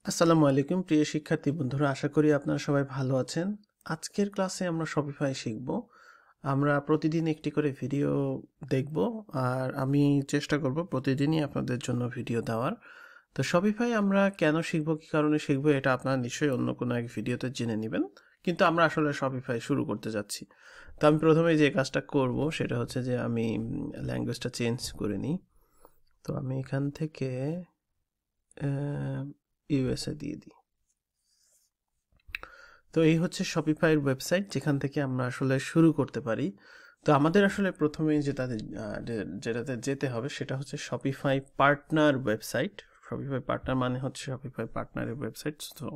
আসসালামু আলাইকুম প্রিয় শিক্ষার্থী বন্ধুরা, আশা করি আপনারা সবাই ভালো আছেন। আজকের ক্লাসে আমরা শপিফাই শিখব। আমরা প্রতিদিন একটি করে ভিডিও দেখব আর আমি চেষ্টা করব প্রতিদিনই আপনাদের জন্য ভিডিও দেওয়ার। তো শপিফাই আমরা কেন শিখব, কী কারণে শিখব, এটা আপনারা নিশ্চয়ই অন্য কোনো এক ভিডিওতে জেনে নেবেন, কিন্তু আমরা আসলে শপিফাই শুরু করতে যাচ্ছি। তো আমি প্রথমে যে কাজটা করব সেটা হচ্ছে যে আমি ল্যাঙ্গুয়েজটা চেঞ্জ করে নিই। তো আমি এখান থেকে ইউএসএ দিয়ে দিই। তো এই হচ্ছে শপিফাইয়ের ওয়েবসাইট, যেখান থেকে আমরা আসলে শুরু করতে পারি। তো আমাদের আসলে প্রথমে যেটাতে যেতে হবে সেটা হচ্ছে Shopify partner website. Shopify partner মানে হচ্ছে শপিফাই পার্টনারের ওয়েবসাইট। তো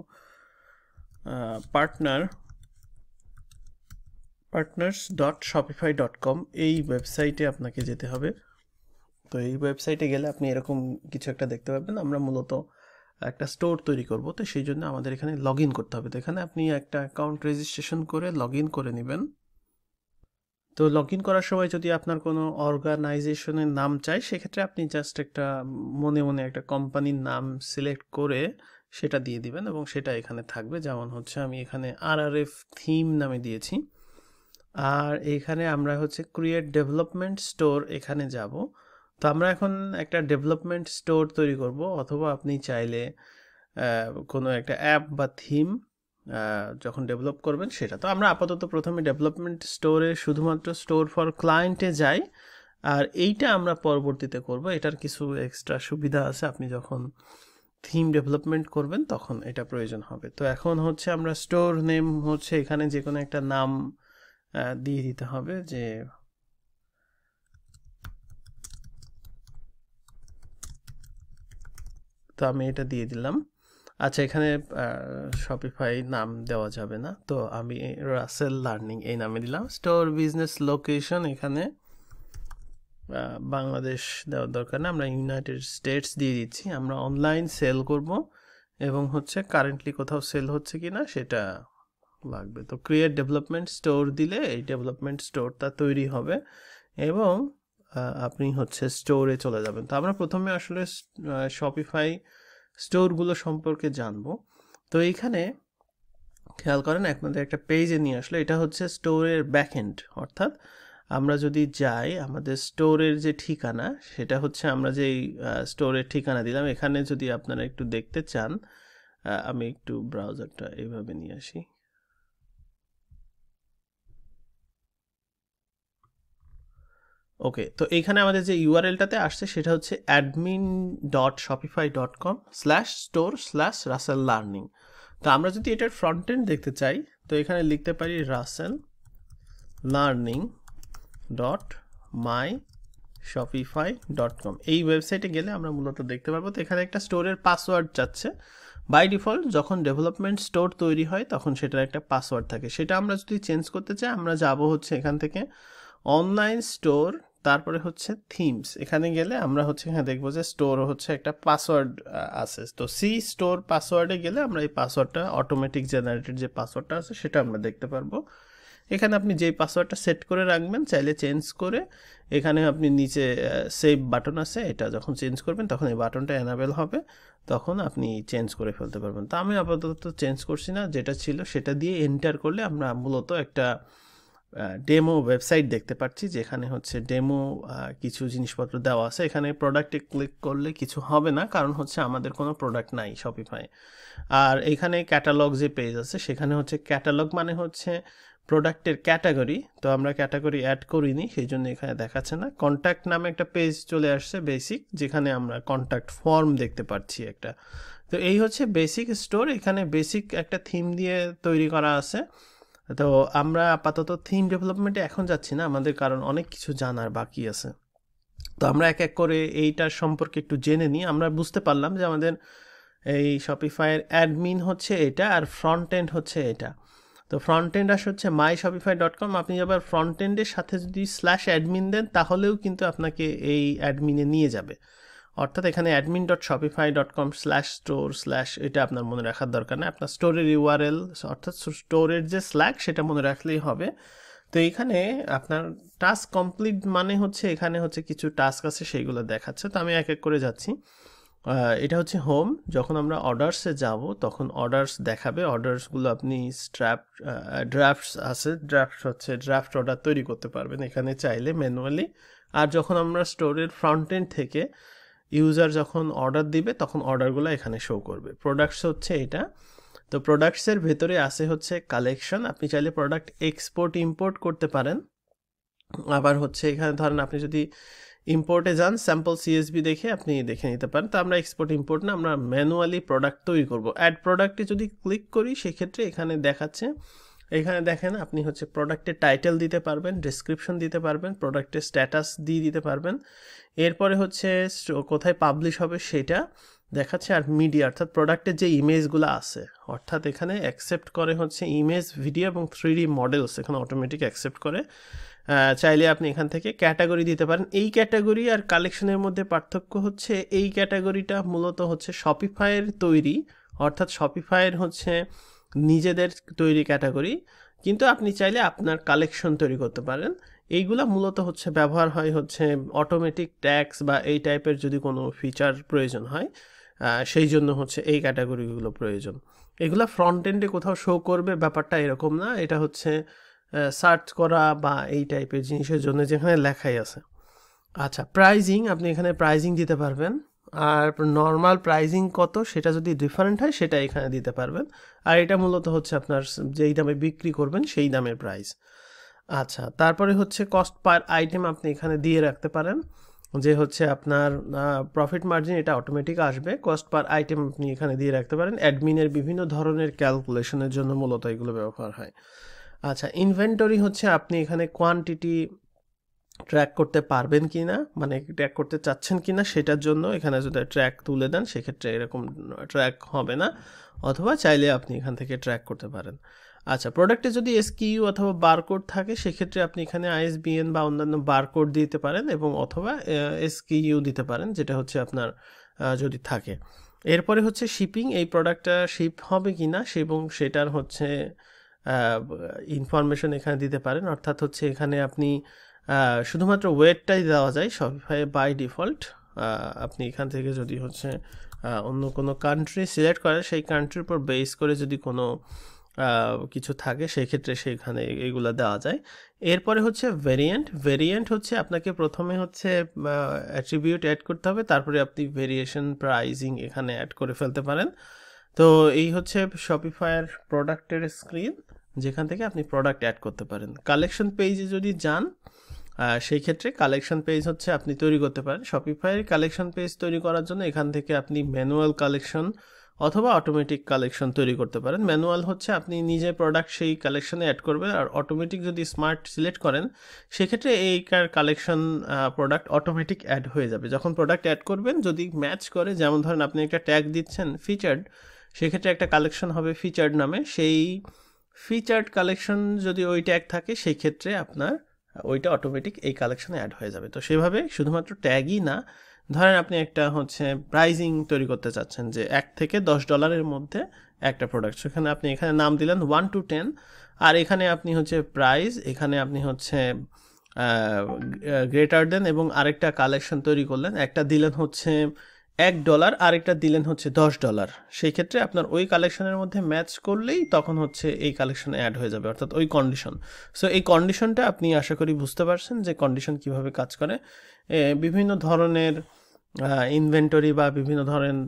partners.shopify.com এই ওয়েবসাইটে আপনাকে যেতে হবে। তো এই ওয়েবসাইটে গেলে আপনি এরকম কিছু একটা দেখতে পাবেন। আমরা মূলত একটা স্টোর তৈরি করব, তো সেই জন্য আমাদের এখানে লগ ইন করতে হবে। তো এখানে আপনি একটা অ্যাকাউন্ট রেজিস্ট্রেশন করে লগ ইন করে নেবেন। তো লগ ইন করার সময় যদি আপনার কোনো অর্গানাইজেশনের নাম চাই, সেক্ষেত্রে আপনি জাস্ট একটা মনে মনে একটা কোম্পানির নাম সিলেক্ট করে সেটা দিয়ে দিবেন এবং সেটা এখানে থাকবে। যেমন হচ্ছে আমি এখানে RRF থিম নামে দিয়েছি। আর এখানে আমরা হচ্ছে ক্রিয়েট ডেভেলপমেন্ট স্টোর এখানে যাব। তো আমরা এখন একটা ডেভেলপমেন্ট স্টোর তৈরি করব, অথবা আপনি চাইলে কোনো একটা অ্যাপ বা থিম যখন ডেভেলপ করবেন সেটা। তো আমরা আপাতত প্রথমে ডেভেলপমেন্ট স্টোরে শুধুমাত্র স্টোর ফর ক্লায়েন্টে যাই, আর এইটা আমরা পরবর্তীতে করব। এটার কিছু এক্সট্রা সুবিধা আছে, আপনি যখন থিম ডেভেলপমেন্ট করবেন তখন এটা প্রয়োজন হবে। তো এখন হচ্ছে আমরা স্টোর নেম হচ্ছে এখানে যে কোনো একটা নাম দিয়ে দিতে হবে, যে তো আমি এটা দিয়ে দিলাম। আচ্ছা, এখানে শপিফাই নাম দেওয়া যাবে না, তো আমি রাসেল লার্নিং এই নামে দিলাম। স্টোর বিজনেস লোকেশন এখানে বাংলাদেশ দেওয়ার দরকার না, আমরা ইউনাইটেড স্টেটস দিয়ে দিচ্ছি। আমরা অনলাইন সেল করব এবং হচ্ছে কারেন্টলি কোথাও সেল হচ্ছে কি না সেটা লাগবে। তো ক্রিয়েট ডেভেলপমেন্ট স্টোর দিলে এই ডেভেলপমেন্ট স্টোরটা তৈরি হবে এবং আপনি হচ্ছে স্টোরে চলে যাবেন। তো আমরা প্রথমে আসলে শপিফাই স্টোরগুলো সম্পর্কে জানবো। তো এইখানে খেয়াল করেন, আপনাদের একটা পেজে নিয়ে আসলে, এটা হচ্ছে স্টোরের ব্যাকএন্ড। অর্থাৎ আমরা যদি যাই, আমাদের স্টোরের যে ঠিকানা সেটা হচ্ছে আমরা যেই স্টোরের ঠিকানা দিলাম। এখানে যদি আপনারা একটু দেখতে চান, আমি একটু ব্রাউজারটা এইভাবে নিয়ে আসি। ওকে, তো এইখানে আমাদের যে ইউআরএলটাতে আসছে সেটা হচ্ছে admin.shopify.com/store/russell learning। তো আমরা যদি এটার ফ্রন্ট এন্ড দেখতে চাই, তো এখানে লিখতে পারি russelllearning.myshopify.com। এই ওয়েবসাইটে গেলে আমরা মূলত দেখতে পারবো। তো এখানে একটা স্টোরের পাসওয়ার্ড চাচ্ছে। বাই ডিফল্ট যখন ডেভেলপমেন্ট স্টোর তৈরি হয় তখন সেটার একটা পাসওয়ার্ড থাকে। সেটা আমরা যদি চেঞ্জ করতে চাই, আমরা যাব হচ্ছে এখান থেকে অনলাইন স্টোর, তারপরে হচ্ছে থিমস। এখানে গেলে আমরা হচ্ছে এখানে দেখবো যে স্টোর হচ্ছে একটা পাসওয়ার্ড আছে। তো সি স্টোর পাসওয়ার্ডে গেলে আমরা এই পাসওয়ার্ডটা, অটোমেটিক জেনারেটেড যে পাসওয়ার্ডটা আছে সেটা আমরা দেখতে পারবো। এখানে আপনি যেই পাসওয়ার্ডটা সেট করে রাখবেন, চাইলে চেঞ্জ করে এখানে আপনি নিচে সেভ বাটন আছে, এটা যখন চেঞ্জ করবেন তখন এই বাটনটা এনাবেল হবে, তখন আপনি চেঞ্জ করে ফেলতে পারবেন। তো আমি আপাতত চেঞ্জ করছি না, যেটা ছিল সেটা দিয়ে এন্টার করলে আমরা মূলত একটা ডেমো ওয়েবসাইট দেখতে পাচ্ছি, যেখানে হচ্ছে ডেমো কিছু জিনিসপত্র দেওয়া আছে। এখানে প্রোডাক্টে ক্লিক করলে কিছু হবে না, কারণ হচ্ছে আমাদের কোনো প্রোডাক্ট নাই শপিফাই। আর এখানে ক্যাটালগ যে পেজ আছে, সেখানে হচ্ছে ক্যাটালগ মানে হচ্ছে প্রোডাক্টের ক্যাটাগরি। তো আমরা ক্যাটাগরি অ্যাড করিনি, সেই জন্য এখানে দেখাচ্ছে না। কন্ট্যাক্ট নামে একটা পেজ চলে আসছে বেসিক, যেখানে আমরা কন্ট্যাক্ট ফর্ম দেখতে পাচ্ছি একটা। তো এই হচ্ছে বেসিক স্টোর। এখানে বেসিক একটা থিম দিয়ে তৈরি করা আছে। তো আমরা আপাতত থিম ডেভেলপমেন্টে এখন যাচ্ছি না আমাদের, কারণ অনেক কিছু জানার বাকি আছে। তো আমরা এক এক করে এইটার সম্পর্কে একটু জেনে নিই। আমরা বুঝতে পারলাম যে আমাদের এই শপিফাইয়ের অ্যাডমিন হচ্ছে এটা, আর ফ্রন্ট এন্ড হচ্ছে এটা। তো ফ্রন্ট এন্ড হচ্ছে myshopify.com। আপনি আবার ফ্রন্ট এন্ডের সাথে যদি /admin দেন, তাহলেও কিন্তু আপনাকে এই অ্যাডমিনে নিয়ে যাবে। অর্থাৎ এখানে admin.shopify.com/store/ এটা আপনার মনে রাখার দরকার না। আপনার স্টোরের ইউআরএল, অর্থাৎ স্টোরের যে স্ল্যাশ, সেটা মনে রাখলেই হবে। তো এখানে আপনার টাস্ক কমপ্লিট মানে হচ্ছে এখানে হচ্ছে কিছু টাস্ক আছে, সেইগুলো দেখাচ্ছে। তো আমি এক এক করে যাচ্ছি। এটা হচ্ছে হোম। যখন আমরা অর্ডার্সে যাব তখন অর্ডার্স দেখাবে, অর্ডার্সগুলো আপনি ড্রাফটস আছে, ড্রাফট অর্ডার তৈরি করতে পারবেন এখানে চাইলে ম্যানুয়ালি। আর যখন আমরা স্টোরের ফ্রন্ট এন্ড থেকে ইউজার যখন অর্ডার দিবে তখন অর্ডারগুলো এখানে শো করবে। প্রোডাক্টস হচ্ছে এটা। তো প্রোডাক্টসের ভেতরে আসে হচ্ছে কালেকশন, আপনি চাইলে প্রোডাক্ট এক্সপোর্ট ইম্পোর্ট করতে পারেন। আবার হচ্ছে এখানে ধরেন আপনি যদি ইম্পোর্টে যান স্যাম্পল সিএসবি দেখে আপনি দেখে নিতে পারেন। তো আমরা এক্সপোর্ট ইম্পোর্ট না, আমরা ম্যানুয়ালি প্রোডাক্ট তৈরি করব। অ্যাড প্রোডাক্টে যদি ক্লিক করি সেক্ষেত্রে এখানে দেখাচ্ছে, এখানে দেখেন আপনি হচ্ছে প্রোডাক্টের টাইটেল দিতে পারবেন, ডেসক্রিপশন দিতে পারবেন, প্রোডাক্টের স্ট্যাটাস দিয়ে দিতে পারবেন। এরপরে হচ্ছে কোথায় পাবলিশ হবে সেটা দেখাচ্ছে। আর মিডিয়া অর্থাৎ প্রোডাক্টের যে ইমেজগুলো আছে, অর্থাৎ এখানে অ্যাকসেপ্ট করে হচ্ছে ইমেজ, ভিডিও এবং 3D মডেলস এখানে অটোমেটিক অ্যাকসেপ্ট করে। চাইলে আপনি এখান থেকে ক্যাটাগরি দিতে পারেন। এই ক্যাটাগরি আর কালেকশনের মধ্যে পার্থক্য হচ্ছে এই ক্যাটাগরিটা মূলত হচ্ছে শপিফাইয়ের তৈরি, অর্থাৎ শপিফাইয়ের হচ্ছে নিজেদের তৈরি ক্যাটাগরি, কিন্তু আপনি চাইলে আপনার কালেকশন তৈরি করতে পারেন। এইগুলা মূলত হচ্ছে ব্যবহার হয় হচ্ছে অটোমেটিক ট্যাক্স বা এই টাইপের যদি কোনো ফিচার প্রয়োজন হয়, সেই জন্য হচ্ছে এই ক্যাটাগরিগুলো প্রয়োজন। এগুলা ফ্রন্ট এন্ডে কোথাও শো করবে ব্যাপারটা এরকম না, এটা হচ্ছে সার্চ করা বা এই টাইপের জিনিসের জন্য যেখানে লেখাই আছে। আচ্ছা, প্রাইজিং, আপনি এখানে প্রাইজিং দিতে পারবেন। আর নর্মাল প্রাইজিং কত সেটা যদি ডিফারেন্ট হয় সেটা এখানে দিতে পারবেন। আর এটা মূলত হচ্ছে আপনার যেই দামে বিক্রি করবেন সেই দামের প্রাইস। আচ্ছা, তারপরে হচ্ছে কস্ট পার আইটেম আপনি এখানে দিয়ে রাখতে পারেন, যে হচ্ছে আপনার প্রফিট মার্জিন এটা অটোমেটিক আসবে। কস্ট পার আইটেম আপনি এখানে দিয়ে রাখতে পারেন। অ্যাডমিনের বিভিন্ন ধরনের ক্যালকুলেশনের জন্য মূলত এগুলো ব্যবহার হয়। আচ্ছা, ইনভেন্টরি হচ্ছে আপনি এখানে কোয়ান্টিটি ট্র্যাক করতে পারবেন কি না, মানে ট্র্যাক করতে চাচ্ছেন কি না সেটার জন্য এখানে যদি ট্র্যাক তুলে দেন সেক্ষেত্রে এরকম ট্র্যাক হবে না, অথবা চাইলে আপনি এখান থেকে ট্র্যাক করতে পারেন। আচ্ছা, প্রোডাক্টে যদি এসকিইউ অথবা বারকোড থাকে সেক্ষেত্রে আপনি এখানে আইএসবিএন বা অন্যান্য বারকোড দিতে পারেন এবং অথবা এসকিইউ দিতে পারেন, যেটা হচ্ছে আপনার যদি থাকে। এরপরে হচ্ছে শিপিং, এই প্রোডাক্টটা শিপ হবে কি না এবং সেটার হচ্ছে ইনফরমেশন এখানে দিতে পারেন। অর্থাৎ হচ্ছে এখানে আপনি শুধুমাত্র ওয়েটটাই দেওয়া যায় শপিফাই বাই ডিফল্ট। আপনি এখান থেকে যদি হচ্ছে অন্য কোনো কান্ট্রি সিলেক্ট করেন সেই কান্ট্রির উপর বেস করে যদি কোনো কিছু থাকে সেক্ষেত্রে সেখানে এগুলো দেওয়া যায়। এরপরে হচ্ছে ভেরিয়েন্ট হচ্ছে আপনাকে প্রথমে হচ্ছে অ্যাট্রিবিউট অ্যাড করতে হবে, তারপরে আপনি ভেরিয়েশন প্রাইজিং এখানে অ্যাড করে ফেলতে পারেন। তো এই হচ্ছে শপিফাইয়ের প্রোডাক্টের স্ক্রিন, যেখান থেকে আপনি প্রোডাক্ট অ্যাড করতে পারেন। কালেকশন পেজে যদি যান সেই ক্ষেত্রে কালেকশন পেজ হচ্ছে আপনি তৈরি করতে পারেন। শপিফাইয়ের কালেকশন পেজ তৈরি করার জন্য এখান থেকে আপনি ম্যানুয়াল কালেকশন অথবা অটোমেটিক কালেকশন তৈরি করতে পারেন। ম্যানুয়াল হচ্ছে আপনি নিজে প্রোডাক্ট সেই কালেকশনে অ্যাড করবেন, আর অটোমেটিক যদি স্মার্ট সিলেক্ট করেন সেক্ষেত্রে এই কালেকশন প্রোডাক্ট অটোমেটিক অ্যাড হয়ে যাবে। যখন প্রোডাক্ট অ্যাড করবেন যদি ম্যাচ করে, যেমন ধরেন আপনি একটা ট্যাগ দিচ্ছেন ফিচার্ড, সেক্ষেত্রে একটা কালেকশন হবে ফিচার্ড নামে, সেই ফিচার্ড কালেকশন যদি ওই ট্যাগ থাকে সেই ক্ষেত্রে আপনার ওইটা অটোমেটিক এই কালেকশনে অ্যাড হয়ে যাবে। তো সেভাবে শুধুমাত্র ট্যাগই না, ধরেন আপনি একটা হচ্ছে প্রাইজিং তৈরি করতে চাচ্ছেন যে $1 থেকে $10 মধ্যে একটা প্রোডাক্ট, সেখানে আপনি এখানে নাম দিলেন 1 to 10, আর এখানে আপনি হচ্ছে প্রাইস, এখানে আপনি হচ্ছে গ্রেটার দেন এবং আরেকটা কালেকশন তৈরি করলেন, একটা দিলেন হচ্ছে $1, আরেকটা দিলেন হচ্ছে $10। সেই ক্ষেত্রে আপনার ওই কালেকশনের মধ্যে ম্যাচ করলেই তখন হচ্ছে এই কালেকশনে অ্যাড হয়ে যাবে, অর্থাৎ ওই কন্ডিশন। সো এই কন্ডিশনটা আপনি আশা করি বুঝতে পারছেন যে কন্ডিশন কিভাবে কাজ করে। বিভিন্ন ধরনের ইনভেন্টরি বা বিভিন্ন ধরনের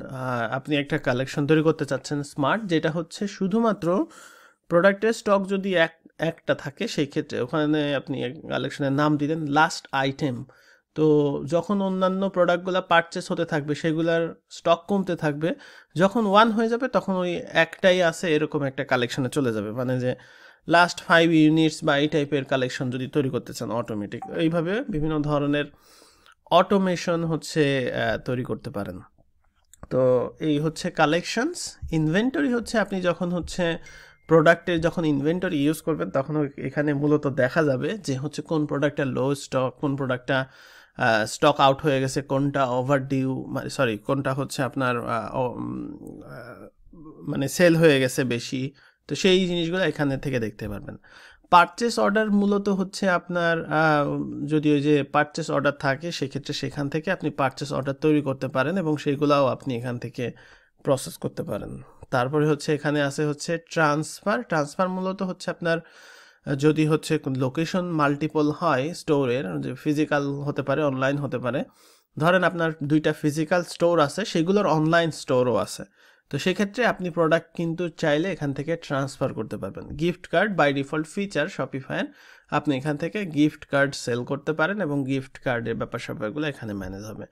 আপনি একটা কালেকশন তৈরি করতে চাচ্ছেন স্মার্ট, যেটা হচ্ছে শুধুমাত্র প্রোডাক্টের স্টক যদি একটা থাকে সেই ক্ষেত্রে ওখানে আপনি কালেকশনের নাম দিলেন লাস্ট আইটেম। তো যখন অন্যান্য প্রোডাক্টগুলো পারচেস হতে থাকবে সেগুলার স্টক কমতে থাকবে, যখন 1 হয়ে যাবে তখন ওই একটাই আছে এরকম একটা কালেকশনে চলে যাবে, মানে যে লাস্ট 5 ইউনিটস বা এই টাইপের কালেকশন যদি তৈরি করতে চান অটোমেটিক, এইভাবে বিভিন্ন ধরনের অটোমেশন হচ্ছে তৈরি করতে পারেন। তো এই হচ্ছে কালেকশনস। ইনভেন্টরি হচ্ছে আপনি যখন হচ্ছে প্রোডাক্টের যখন ইনভেন্টরি ইউজ করবেন তখন এখানে মূলত দেখা যাবে যে হচ্ছে কোন প্রোডাক্টটা লো স্টক, কোন প্রোডাক্টটা স্টক আউট হয়ে গেছে, কোনটা ওভার ডিউ, কোনটা হচ্ছে আপনার মানে সেল হয়ে গেছে বেশি। তো সেই জিনিসগুলো এখানে থেকে দেখতে পারবেন। পারচেস অর্ডার মূলত হচ্ছে আপনার যদি ওই যে পারচেস অর্ডার থাকে সেক্ষেত্রে সেখান থেকে আপনি পারচেস অর্ডার তৈরি করতে পারেন এবং সেগুলাও আপনি এখান থেকে প্রসেস করতে পারেন। তারপরে হচ্ছে এখানে আছে হচ্ছে ট্রান্সফার মূলত হচ্ছে আপনার যদি হচ্ছে লোকেশন মাল্টিপল হয় স্টোরের, যে ফিজিক্যাল হতে পারে অনলাইন হতে পারে, ধরেন আপনার 2টা ফিজিক্যাল স্টোর আছে, সেগুলোর অনলাইন স্টোরও আছে, তো সেক্ষেত্রে আপনি প্রোডাক্ট কিন্তু চাইলে এখান থেকে ট্রান্সফার করতে পারবেন। Gift card by default feature শপিফাইয়ের, আপনি এখান থেকে গিফট কার্ড সেল করতে পারেন এবং গিফট কার্ডের ব্যাপার স্যাপারগুলো এখানে ম্যানেজ হবে।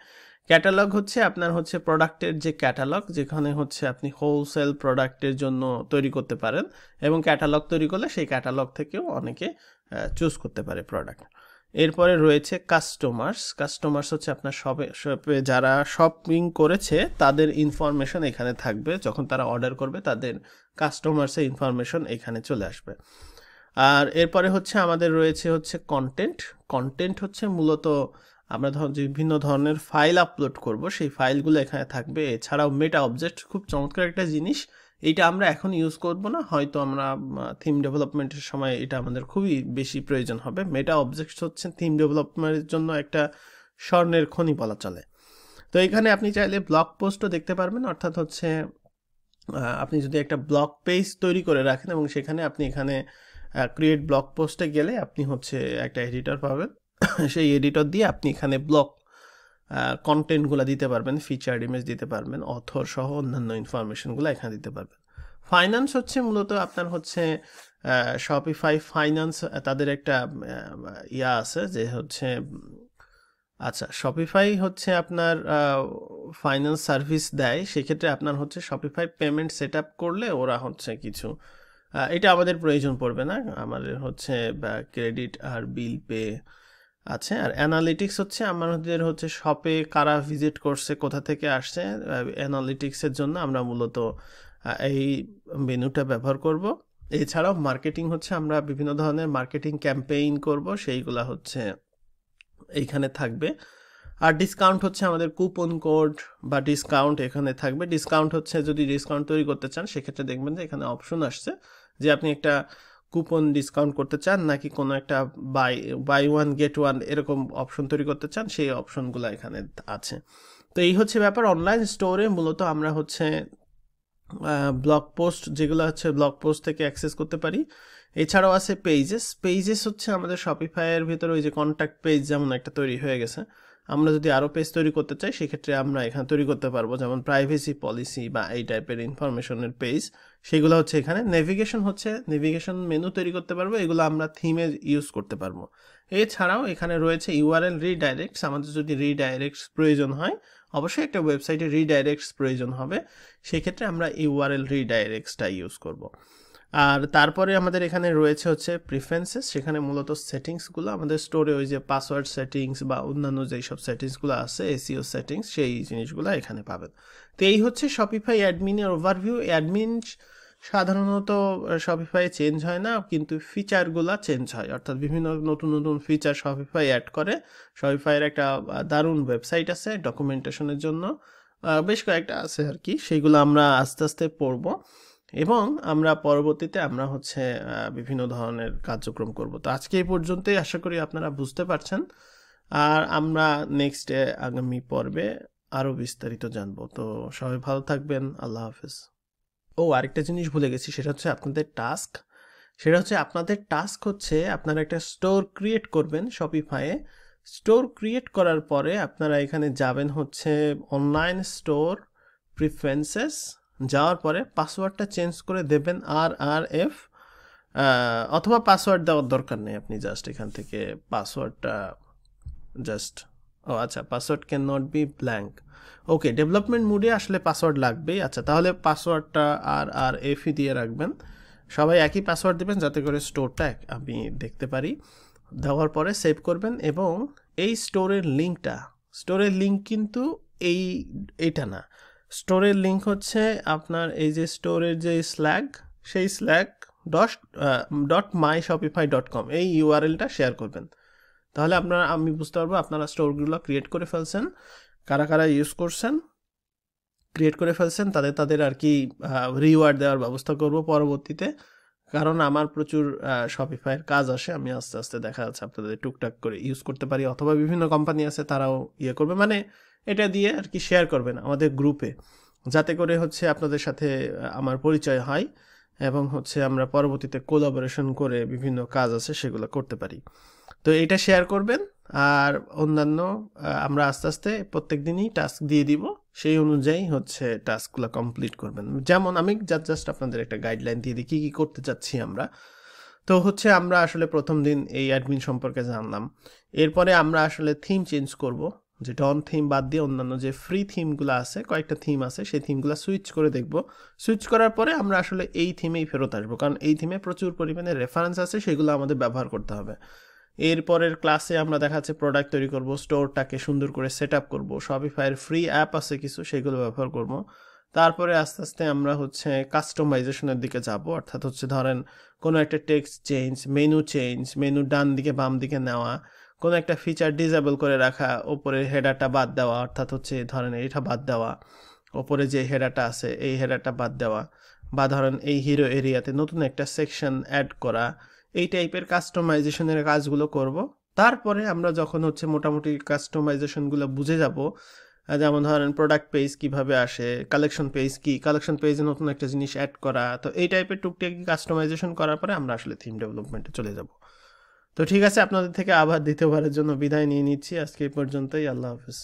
ক্যাটালগ হচ্ছে আপনার হচ্ছে প্রোডাক্টের যে ক্যাটালগ, যেখানে হচ্ছে আপনি হোলসেল প্রোডাক্টের জন্য তৈরি করতে পারেন এবং ক্যাটালগ তৈরি করলে সেই ক্যাটালগ থেকেও অনেকে চুজ করতে পারে প্রোডাক্ট। এরপরে রয়েছে কাস্টমার্স হচ্ছে আপনার শপে যারা শপিং করেছে তাদের ইনফরমেশন এখানে থাকবে, যখন তারা অর্ডার করবে তাদের কাস্টমার্সের ইনফরমেশন এখানে চলে আসবে। আর এরপরে হচ্ছে আমাদের রয়েছে হচ্ছে কন্টেন্ট হচ্ছে মূলত আমরা বিভিন্ন ধরনের ফাইল আপলোড করব, সেই ফাইলগুলো এখানে থাকবে। এছাড়াও মেটা অবজেক্ট খুব চমৎকার একটা জিনিস, এইটা আমরা এখন ইউজ করব না, হয়তো আমরা থিম ডেভেলপমেন্টের সময় এটা আমাদের খুবই বেশি প্রয়োজন হবে। মেটা অবজেক্টস হচ্ছে থিম ডেভেলপমেন্টের জন্য একটা স্বর্ণের খনি বলা চলে। তো এখানে আপনি চাইলে ব্লগ পোস্টও দেখতে পারবেন, অর্থাৎ হচ্ছে আপনি যদি একটা ব্লগ পেজ তৈরি করে রাখেন এবং সেখানে আপনি এখানে ক্রিয়েট ব্লগ পোস্টে গেলে আপনি হচ্ছে একটা এডিটর পাবেন, সেই এডিটর দিয়ে আপনি এখানে ব্লগ কন্টেন্টগুলো দিতে পারবেন, ফিচার্ড ইমেজ দিতে পারবেন, অথর সহ অন্যান্য ইনফরমেশনগুলো এখানে দিতে পারবেন। ফাইন্যান্স হচ্ছে মূলত আপনার হচ্ছে শপিফাই ফাইন্যান্স, তাদের একটা আছে যে হচ্ছে আচ্ছা শপিফাই হচ্ছে আপনার ফাইন্যান্স সার্ভিস দেয়, সেক্ষেত্রে আপনার হচ্ছে শপিফাই পেমেন্ট সেট আপ করলে ওরা হচ্ছে কিছু এটা আমাদের প্রয়োজন পড়বে না, আমাদের হচ্ছে ক্রেডিট আর বিল পে আছে। আর অ্যানালিটিক্স হচ্ছে আমাদের হচ্ছে শপে কারা ভিজিট করছে, কোথা থেকে আসছে, অ্যানালিটিক্সের জন্য আমরা মূলত এই মেনুটা ব্যবহার করব। এছাড়াও মার্কেটিং হচ্ছে আমরা বিভিন্ন ধরনের মার্কেটিং ক্যাম্পেইন করব, সেইগুলা হচ্ছে এইখানে থাকবে। আর ডিসকাউন্ট হচ্ছে আমাদের কুপন কোড বা ডিসকাউন্ট এখানে থাকবে। ডিসকাউন্ট হচ্ছে যদি ডিসকাউন্ট তৈরি করতে চান সেক্ষেত্রে দেখবেন যে এখানে অপশন আসছে যে আপনি একটা কুপন ডিসকাউন্ট করতে চান নাকি কোনো একটা বাই ওয়ান গেট ওয়ান এরকম অপশন তৈরি করতে চান, সেই অপশনগুলো এখানে আছে। তো এই হচ্ছে ব্যাপার। অনলাইন স্টোরে মূলত আমরা হচ্ছে ব্লগ পোস্ট, যেগুলো হচ্ছে ব্লগ পোস্ট থেকে অ্যাক্সেস করতে পারি। এছাড়াও আছে পেজেস হচ্ছে আমাদের শপিফাইয়ের ভিতরে ওই যে কন্ট্যাক্ট পেজ যেমন একটা তৈরি হয়ে গেছে, আমরা যদি আরও পেজ তৈরি করতে চাই সেক্ষেত্রে আমরা এখানে তৈরি করতে পারবো, যেমন প্রাইভেসি পলিসি বা এই টাইপের ইনফরমেশনের পেজ, সেগুলো হচ্ছে এখানে। নেভিগেশন মেনু তৈরি করতে পারবো, এগুলো আমরা থিমে ইউজ করতে পারবো। এছাড়াও এখানে রয়েছে ইউআরএল রিডাইরেক্টস, আমাদের যদি রিডাইরেক্টস প্রয়োজন হয়, অবশ্যই একটা ওয়েবসাইটে রিডাইরেক্টস প্রয়োজন হবে, সেক্ষেত্রে আমরা ইউআরএল রিডাইরেক্টসটা ইউজ করব। আর তারপরে আমাদের এখানে রয়েছে হচ্ছে প্রিফারেন্সেস, সেখানে মূলত সেটিংসগুলো আমাদের স্টোরে ওই যে পাসওয়ার্ড সেটিংস বা অন্যান্য যেই সব সেটিংসগুলো আছে, এসইও সেটিংস, সেই জিনিসগুলো এখানে পাবেন। তো এই হচ্ছে শপিফাই অ্যাডমিনের ওভারভিউ। অ্যাডমিন সাধারণত শপিফাই চেঞ্জ হয় না, কিন্তু ফিচারগুলো চেঞ্জ হয়, অর্থাৎ বিভিন্ন নতুন নতুন ফিচার শপিফাই অ্যাড করে। শপিফাইয়ের একটা দারুণ ওয়েবসাইট আছে ডকুমেন্টেশনের জন্য, বেশ কয়েকটা আছে আর কি, সেইগুলো আমরা আস্তে আস্তে পড়ব এবং আমরা পরবর্তীতে আমরা হচ্ছে বিভিন্ন ধরনের কার্যক্রম করব। তো আজকে এই পর্যন্তই, আশা করি আপনারা বুঝতে পারছেন, আর আমরা নেক্সট আগামী পর্বে আরও বিস্তারিত জানবো। তো সবাই ভালো থাকবেন, আল্লাহ হাফেজ। আরেকটা জিনিস ভুলে গেছি, সেটা হচ্ছে আপনাদের টাস্ক হচ্ছে আপনারা একটা স্টোর ক্রিয়েট করবেন শপিফাইয়ে। স্টোর ক্রিয়েট করার পরে আপনারা এখানে যাবেন হচ্ছে অনলাইন স্টোর প্রিফারেন্সেস, যাওয়ার পরে পাসওয়ার্ডটা চেঞ্জ করে দেবেন RRF, অথবা পাসওয়ার্ড দেওয়ার দরকার নেই, আপনি জাস্ট এখান থেকে পাসওয়ার্ডটা password can not be blank. Okay, development মোডে আসলে পাসওয়ার্ড লাগবেই। আচ্ছা, তাহলে পাসওয়ার্ডটা RRF দিয়ে রাখবেন, সবাই একই পাসওয়ার্ড দেবেন যাতে করে স্টোরটা আমি দেখতে পারি। দেওয়ার পরে সেভ করবেন এবং এই স্টোরের লিঙ্ক কিন্তু এইটা না, স্টোরের লিঙ্ক হচ্ছে আপনার এই যে স্টোরের যে সেই slack.myshopify.com এই ইউআরএলটা শেয়ার করবেন, তাহলে আমি বুঝতে পারবো আপনারা স্টোরগুলো ক্রিয়েট করে ফেলছেন, কারা ইউজ করছেন, ক্রিয়েট করে ফেলছেন, তাদের আর কি রিওয়ার্ড দেওয়ার ব্যবস্থা করব পরবর্তীতে, কারণ আমার প্রচুর শপিফাইয়ের কাজ আসে, আমি আস্তে আস্তে দেখা যাচ্ছে আপনাদের টুকটাক করে ইউজ করতে পারি, অথবা বিভিন্ন কোম্পানি আছে তারাও ইয়ে করবে, মানে এটা দিয়ে আর কি শেয়ার করবেন আমাদের গ্রুপে, যাতে করে হচ্ছে আপনাদের সাথে আমার পরিচয় হয় এবং হচ্ছে আমরা পরবর্তীতে কোলাবোরেশন করে বিভিন্ন কাজ আছে সেগুলো করতে পারি। তো এটা শেয়ার করবেন। আর অন্যান্য আমরা আস্তে আস্তে প্রত্যেক দিনই টাস্ক দিয়ে দিব, সেই অনুযায়ী হচ্ছে টাস্কগুলো কমপ্লিট করবেন। যেমন আমি জাস্ট আপনাদের একটা গাইডলাইন দিয়ে দিই কী কী করতে চাচ্ছি আমরা। তো হচ্ছে আমরা আসলে প্রথম দিন এই অ্যাডমিন সম্পর্কে জানলাম, এরপরে আমরা আসলে থিম চেঞ্জ করব, যে ডন থিম বাদ দিয়ে অন্যান্য যে ফ্রি থিমগুলো আছে, কয়েকটা থিম আছে, সেই থিমগুলো সুইচ করে দেখব। সুইচ করার পরে আমরা আসলে এই থিমেই ফেরত আসবো, কারণ এই থিমে প্রচুর পরিমাণে রেফারেন্স আছে, সেগুলো আমাদের ব্যবহার করতে হবে। এরপরের ক্লাসে আমরা দেখা যাচ্ছে প্রোডাক্ট তৈরি করব, স্টোরটাকে সুন্দর করে সেট আপ করবো, শপিফাইয়ের ফ্রি অ্যাপ আছে কিছু, সেগুলো ব্যবহার করব। তারপরে আস্তে আস্তে আমরা হচ্ছে কাস্টমাইজেশনের দিকে যাব, অর্থাৎ হচ্ছে ধরেন কোনো একটা টেক্সট চেঞ্জ, মেনু ডান দিকে বাম দিকে নেওয়া, কোনো একটা ফিচার ডিসেবল করে রাখা, ওপরে হেডারটা বাদ দেওয়া, অর্থাৎ হচ্ছে ধরেন এটা বাদ দেওয়া, ওপরে যে হেডারটা আছে এই হেডারটা বাদ দেওয়া, বা ধরেন এই হিরো এরিয়াতে নতুন একটা সেকশন অ্যাড করা, এই টাইপের কাস্টমাইজেশনের কাজগুলো করব। তারপরে আমরা যখন হচ্ছে মোটামুটি কাস্টমাইজেশনগুলো বুঝে যাব, যেমন ধরেন প্রোডাক্ট পেজ কিভাবে আসে, কালেকশন পেজ কি, কালেকশন পেজে নতুন একটা জিনিস অ্যাড করা, তো এই টাইপের টুকটাক কাস্টমাইজেশন করার পরে আমরা আসলে থিম ডেভেলপমেন্টে চলে যাব। তো ঠিক আছে, আপনাদের থেকে আবার দ্বিতীয়বারের জন্য বিদায় নিয়ে নিচ্ছি, আজকে এই পর্যন্তই। আল্লাহ হাফিজ।